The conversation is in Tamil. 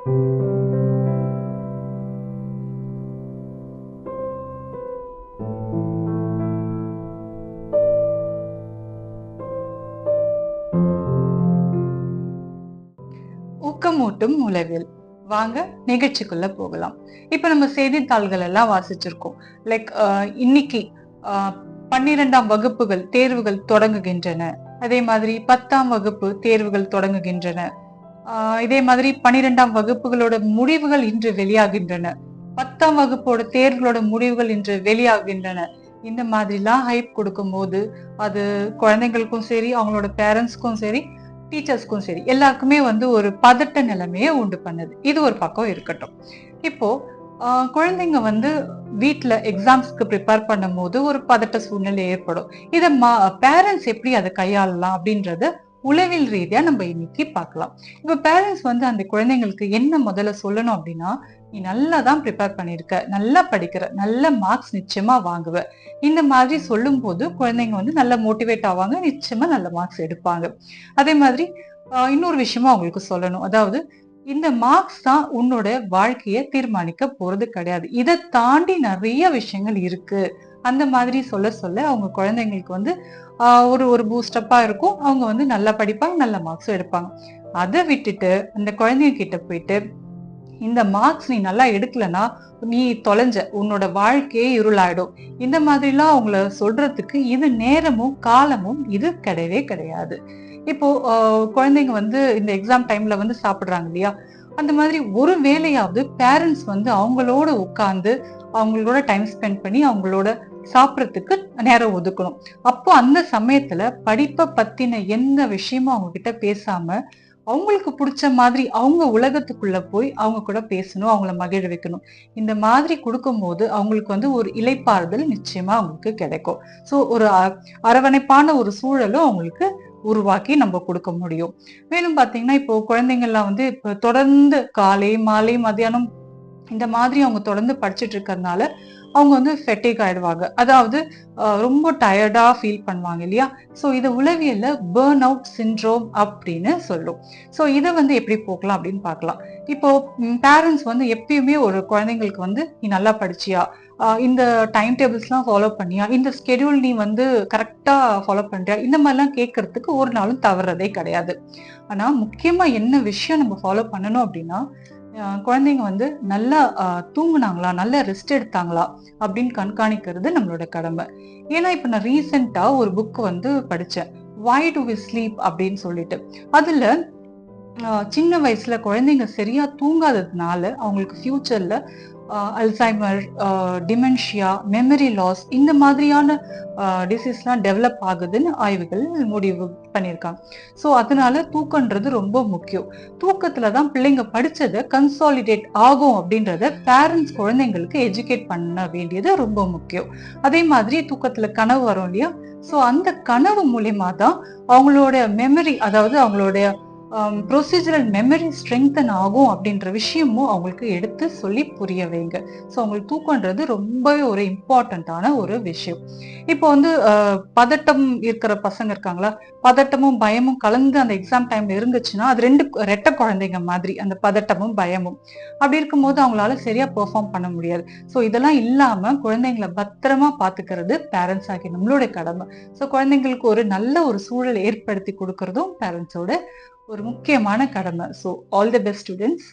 ஊக்கமூட்டும் உளவியல். வாங்க நிகழ்ச்சிக்குள்ள போகலாம். இப்ப நம்ம செய்தித்தாள்கள் எல்லாம் வாசிச்சிருக்கோம். லைக் இன்னைக்கு 12ஆம் வகுப்புகள் தேர்வுகள் தொடங்குகின்றன. அதே மாதிரி 10ஆம் வகுப்பு தேர்வுகள் தொடங்குகின்றன. இதே மாதிரி 12ஆம் வகுப்புகளோட முடிவுகள் இன்று வெளியாகின்றன. 10ஆம் வகுப்போட தேர்வுகளோட முடிவுகள் இன்று வெளியாகின்றன. இந்த மாதிரிலாம் ஹைப் கொடுக்கும் போது அது குழந்தைங்களுக்கும் சரி, அவங்களோட பேரண்ட்ஸ்க்கும் சரி, டீச்சர்ஸ்க்கும் சரி, எல்லாருக்குமே வந்து ஒரு பதட்ட நிலைமையை உண்டு பண்ணுது. இது ஒரு பக்கம் இருக்கட்டும். இப்போ குழந்தைங்க வந்து வீட்டுல எக்ஸாம்ஸ்க்கு ப்ரிப்பேர் பண்ணும் போது ஒரு பதட்ட சூழ்நிலை ஏற்படும். இத பேரண்ட்ஸ் எப்படி அதை கையாளலாம் அப்படின்றத உளவியல் ரீதியா நம்ம இன்னைக்கு பார்க்கலாம். இப்ப பேரண்ட்ஸ் வந்து அந்த குழந்தைங்களுக்கு என்ன முதல்ல சொல்லணும் அப்படின்னா, நீ நல்லா தான் ப்ரிப்பேர் பண்ணிருக்க, நல்லா படிக்கிற, நல்ல மார்க்ஸ் நிச்சயமா வாங்குவ. இந்த மாதிரி சொல்லும் போது குழந்தைங்க வந்து நல்லா மோட்டிவேட் ஆவாங்க, நிச்சயமா நல்ல மார்க்ஸ் எடுப்பாங்க. அதே மாதிரி இன்னொரு விஷயமா அவங்களுக்கு சொல்லணும். அதாவது இந்த மார்க்ஸ் தான் உன்னோட வாழ்க்கைய தீர்மானிக்க போறது கிடையாது. இதை தாண்டி நிறைய விஷயங்கள் இருக்கு. அந்த மாதிரி சொல்ல சொல்ல அவங்க குழந்தைங்களுக்கு வந்து ஒரு ஒரு பூஸ்டப்பா இருக்கும். அவங்க வந்து நல்லா படிப்பாங்க, நல்ல மார்க்ஸும் எடுப்பாங்க. அதை விட்டுட்டு அந்த குழந்தைங்க கிட்ட போயிட்டு, இந்த மார்க்ஸ் நீ நல்லா எடுக்கலன்னா நீ தொலைஞ்ச, உன்னோட வாழ்க்கையே இருளாயிடும், இந்த மாதிரிலாம் அவங்கள சொல்றதுக்கு இது நேரமும் காலமும் இது கிடையவே கிடையாது. இப்போ குழந்தைங்க வந்து இந்த எக்ஸாம் டைம்ல வந்து சாப்பிடுறாங்க இல்லையா, அந்த மாதிரி ஒரு வேலையாவது பேரண்ட்ஸ் வந்து அவங்களோட உட்கார்ந்து அவங்களோட டைம் ஸ்பெண்ட் பண்ணி அவங்களோட சாப்பிடறதுக்கு நேரம் ஒதுக்கணும். அப்போ அந்த சமயத்துல படிப்பை பத்தின எந்த விஷயமும் அவங்க கிட்ட பேசாம, அவங்களுக்கு பிடிச்ச மாதிரி அவங்க உலகத்துக்குள்ள போய் அவங்க கூட பேசணும், அவங்கள மகிழ வைக்கணும். இந்த மாதிரி கொடுக்கும்போது அவங்களுக்கு வந்து ஒரு இளைப்பாறுதல் நிச்சயமா அவங்களுக்கு கிடைக்கும். ஸோ ஒரு அரவணைப்பான ஒரு சூழலும் அவங்களுக்கு உருவாக்கி நம்ம கொடுக்க முடியும். மேலும் பாத்தீங்கன்னா, இப்போ குழந்தைங்கள்லாம் வந்து இப்ப தொடர்ந்து காலை மாலை மதியானம் இந்த மாதிரி அவங்க தொடர்ந்து படிச்சுட்டு இருக்கிறதுனால அவங்க வந்து ஃபெட்டிக் ஆயிடுவாங்க. அதாவது ரொம்ப டயர்டா ஃபீல் பண்ணுவாங்க இல்லையா. ஸோ இதை உளவியல்ல பேர்ன் அவுட் சிண்ட்ரோம் அப்படின்னு சொல்லும். ஸோ இதை வந்து எப்படி போக்கலாம் அப்படின்னு பார்க்கலாம். இப்போ பேரண்ட்ஸ் வந்து எப்பயுமே ஒரு குழந்தைங்களுக்கு வந்து நீ நல்லா படிச்சியா, இந்த டைம் டேபிள்ஸ்லாம் ஃபாலோ பண்ணியா, இந்த ஸ்கெடியூல் நீ வந்து கரெக்டா ஃபாலோ பண்றியா, இந்த மாதிரிலாம் கேட்கறதுக்கு ஒரு நாளும் தவறதே கிடையாது. ஆனா முக்கியமா என்ன விஷயம் நம்ம ஃபாலோ பண்ணணும் அப்படின்னா, குழந்தைங்க வந்து நல்லா தூங்குனாங்களா, நல்லா ரெஸ்ட் எடுத்தாங்களா அப்படின்னு கண்காணிக்கிறது நம்மளோட கடமை. ஏன்னா இப்ப நான் ரீசெண்டா ஒரு புக் வந்து படிச்சேன், Why Do We Sleep அப்படின்னு சொல்லிட்டு. அதுல சின்ன வயசுல குழந்தைங்க சரியா தூங்காததுனால அவங்களுக்கு ஃபியூச்சர்ல அல்சைமர், டிமென்ஷியா, மெமரி லாஸ் இந்த மாதிரியான டிசீஸ்லாம் டெவலப் ஆகுதுன்னு ஆய்வுகள் முடிவு பண்ணியிருக்காங்க. ஸோ அதனால தூக்கன்றது ரொம்ப முக்கியம். தூக்கத்துல தான் பிள்ளைங்க படிச்சதை கன்சாலிடேட் ஆகும் அப்படின்றத பேரண்ட்ஸ் குழந்தைங்களுக்கு எஜுகேட் பண்ண வேண்டியது ரொம்ப முக்கியம். அதே மாதிரி தூக்கத்துல கனவு வரும் இல்லையா, ஸோ அந்த கனவு மூலியமா தான் அவங்களோட மெமரி, அதாவது அவங்களுடைய ப்ரொசீஜரல் மெமரி ஸ்ட்ரெங்தன் ஆகும் அப்படின்ற விஷயமும் அவங்களுக்கு எடுத்து சொல்லி புரிய வைங்க. ஸோ அவங்களுக்கு தூக்கன்றது ரொம்பவே ஒரு இம்பார்ட்டண்ட்டான ஒரு விஷயம். இப்போ வந்து பதட்டம் இருக்கிற பசங்க இருக்காங்களா, பதட்டமும் பயமும் கலந்து அந்த எக்ஸாம் டைம்ல இருந்துச்சுன்னா அது ரெண்டு ரெட்டை குழந்தைங்க மாதிரி, அந்த பதட்டமும் பயமும். அப்படி இருக்கும்போது அவங்களால சரியா பெர்ஃபார்ம் பண்ண முடியாது. ஸோ இதெல்லாம் இல்லாம குழந்தைங்களை பத்திரமா பாத்துக்கிறது பேரண்ட்ஸ் ஆகிய நம்மளோட கடமை. ஸோ குழந்தைங்களுக்கு ஒரு நல்ல ஒரு சூழல் ஏற்படுத்தி கொடுக்கறதும் பேரண்ட்ஸோட ஒரு முக்கியமான கடமை. So all the best students.